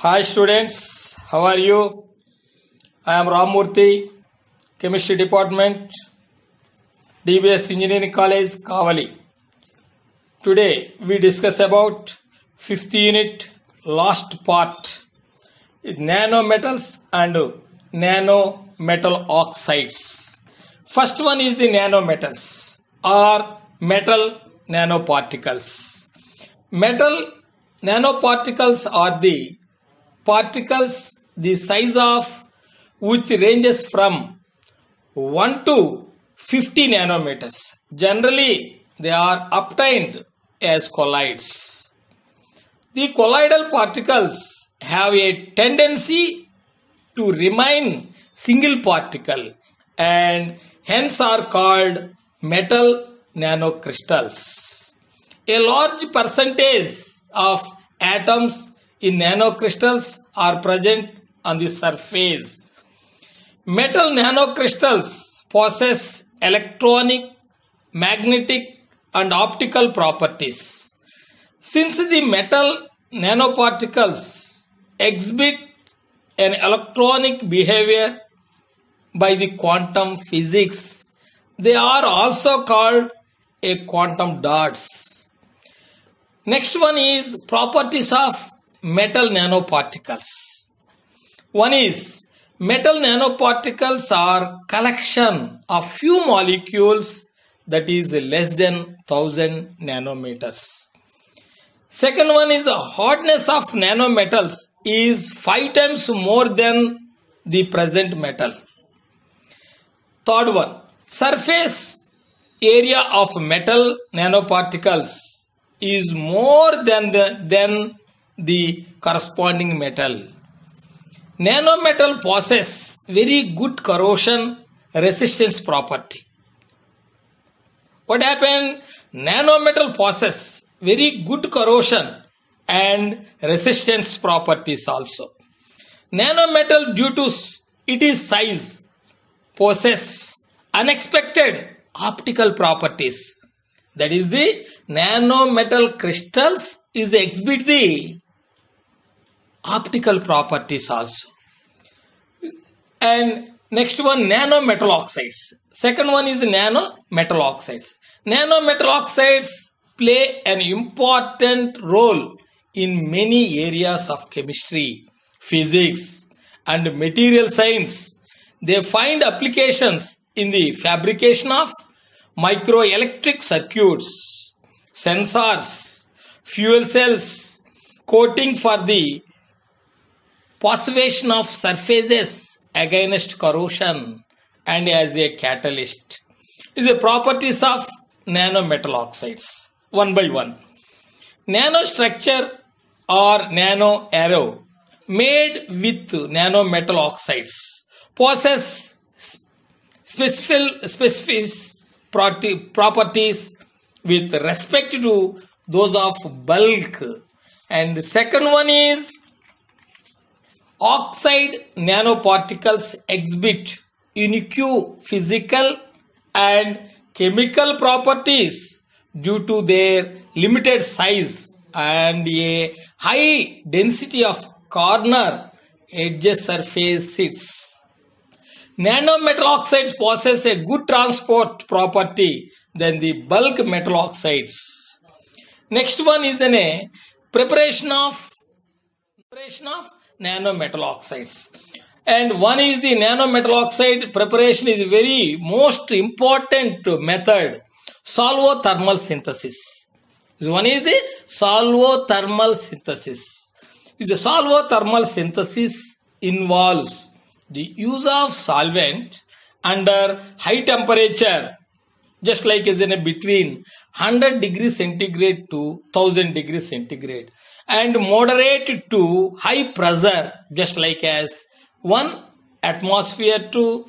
Hi students, how are you? I am Ramurthy, Chemistry Department, DBS Engineering College, KAVALI. Today we discuss about 5th unit, last part, nanometals and nanometal oxides. First one is the nanometals or metal nanoparticles. Metal nanoparticles are the particles the size of which ranges from 1 to 50 nanometers. Generally, they are obtained as colloids. The colloidal particles have a tendency to remain single particle and hence are called metal nanocrystals. A large percentage of atoms in nanocrystals are present on the surface. Metal nanocrystals possess electronic, magnetic and optical properties. Since the metal nanoparticles exhibit an electronic behavior by the quantum physics, they are also called a quantum dots. Next one is properties of metal nanoparticles. One is metal nanoparticles are collection of few molecules that is less than 1000 nanometers. Second one is hardness of nanometals is 5 times more than the present metal. Third one, surface area of metal nanoparticles is more than the corresponding metal. Nanometal possess very good corrosion resistance property. What happened? Nanometal possess very good corrosion and resistance properties also. Nanometal, due to its size, possess unexpected optical properties. That is, the nanometal crystals is exhibit the optical properties also. And next one, nanometal oxides. Second one is nanometal oxides. Nanometal oxides play an important role in many areas of chemistry, physics and material science. They find applications in the fabrication of microelectric circuits, sensors, fuel cells, coating for the passivation of surfaces against corrosion and as a catalyst. Is the properties of nanometal oxides one by one. Nanostructure or nano arrow made with nanometal oxides possess specific properties with respect to those of bulk. And second one is oxide nanoparticles exhibit unique physical and chemical properties due to their limited size and a high density of corner edges surfaces. Nanometal oxides possess a good transport property than the bulk metal oxides. Next one is a preparation of nanometal oxides. And one is the nanometal oxide preparation is very most important method, Salvo thermal synthesis. One is the Salvo thermal synthesis. The Salvo thermal synthesis involves the use of solvent under high temperature, just like as in between 100 degrees centigrade to 1000 degrees centigrade, and moderate to high pressure, just like as 1 atmosphere to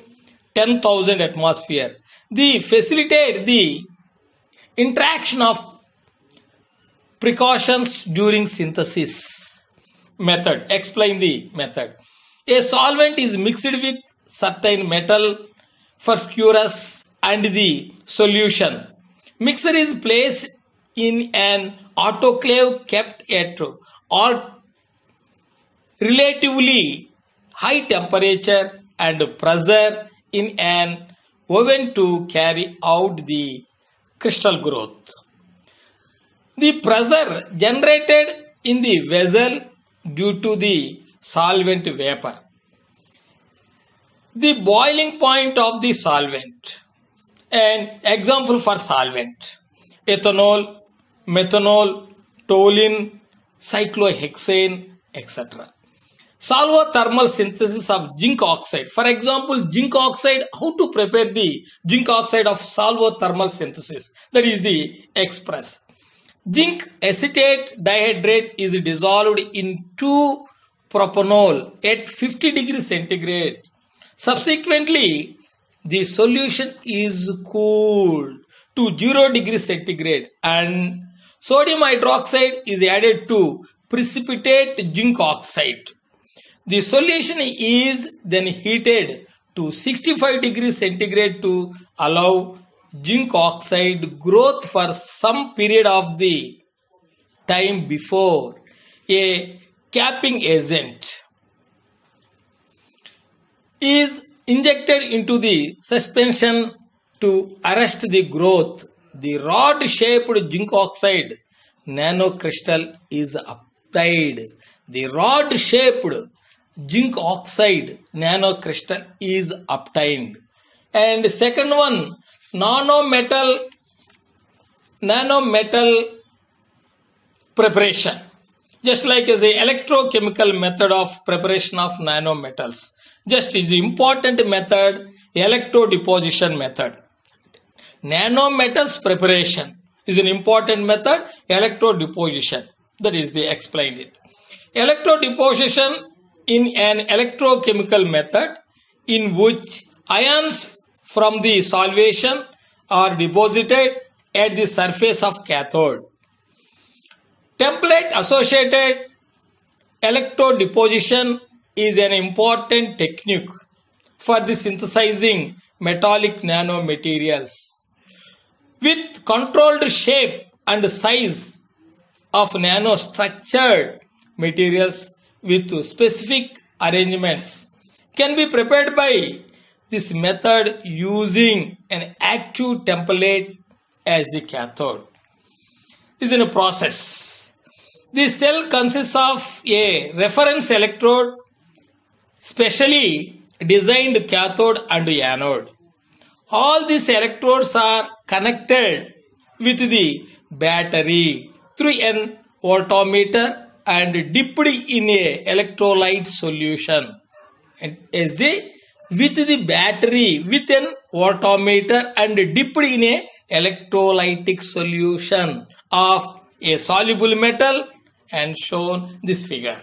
10,000 atmosphere. They facilitate the interaction of precautions during synthesis. Method. Explain the method. A solvent is mixed with certain metal furfuous and the solution. Mixture is placed in an autoclave kept at relatively high temperature and pressure in an oven to carry out the crystal growth. The pressure generated in the vessel due to the solvent vapor. The boiling point of the solvent. An example for solvent: ethanol, methanol, toluene, cyclohexane, etc. Salvo thermal synthesis of zinc oxide. For example, zinc oxide, how to prepare the zinc oxide of salvo thermal synthesis? That is the express. Zinc acetate dihydrate is dissolved in 2-propanol at 50 degrees centigrade. Subsequently, the solution is cooled to 0 degrees centigrade and sodium hydroxide is added to precipitate zinc oxide. The solution is then heated to 65 degrees centigrade to allow zinc oxide growth for some period of the time before a capping agent is injected into the suspension to arrest the growth. The rod-shaped zinc oxide nanocrystal is applied. The rod-shaped zinc oxide nanocrystal is obtained. And second one, nanometal preparation, just like as a electrochemical method of preparation of nanometals. Just is important method, electro deposition method. Nanometals preparation is an important method, electro deposition. That is the explained it. Electro deposition in an electrochemical method in which ions from the solvation are deposited at the surface of cathode. Template associated electro deposition is an important technique for the synthesizing metallic nanomaterials. With controlled shape and size of nanostructured materials with specific arrangements can be prepared by this method using an active template as the cathode. This is in a process. The cell consists of a reference electrode, specially designed cathode and anode. All these electrodes are connected with the battery through an voltmeter and dipped in a electrolyte solution. And as with the battery with an voltmeter and dipped in a electrolytic solution of a soluble metal, and shown this figure.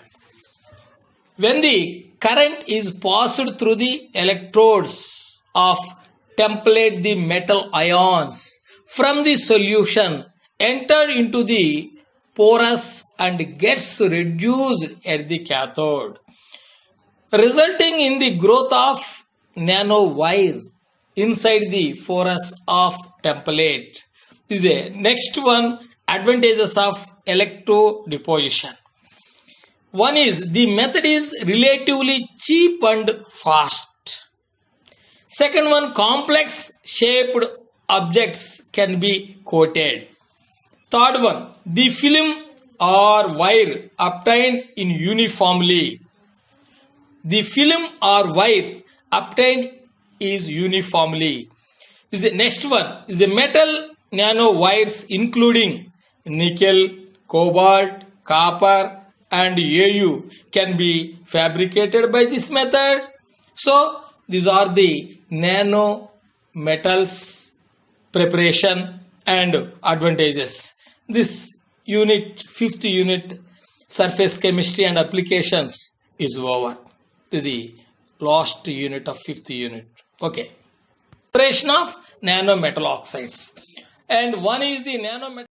When the current is passed through the electrodes of template, the metal ions from the solution enter into the porous and gets reduced at the cathode, resulting in the growth of nanowire inside the porous of template. This is a next one, advantages of electro deposition. One is the method is relatively cheap and fast. Second one, complex shaped objects can be coated. Third one, the film or wire obtained in uniformly. The film or wire obtained is uniformly. Is the next one is a metal nano wires including nickel, cobalt, copper and AU can be fabricated by this method. So these are the nano metals preparation and advantages. This unit, 5th unit, surface chemistry and applications is over. To the last unit of 5th unit. Okay. Preparation of nanometal oxides. And one is the nanometal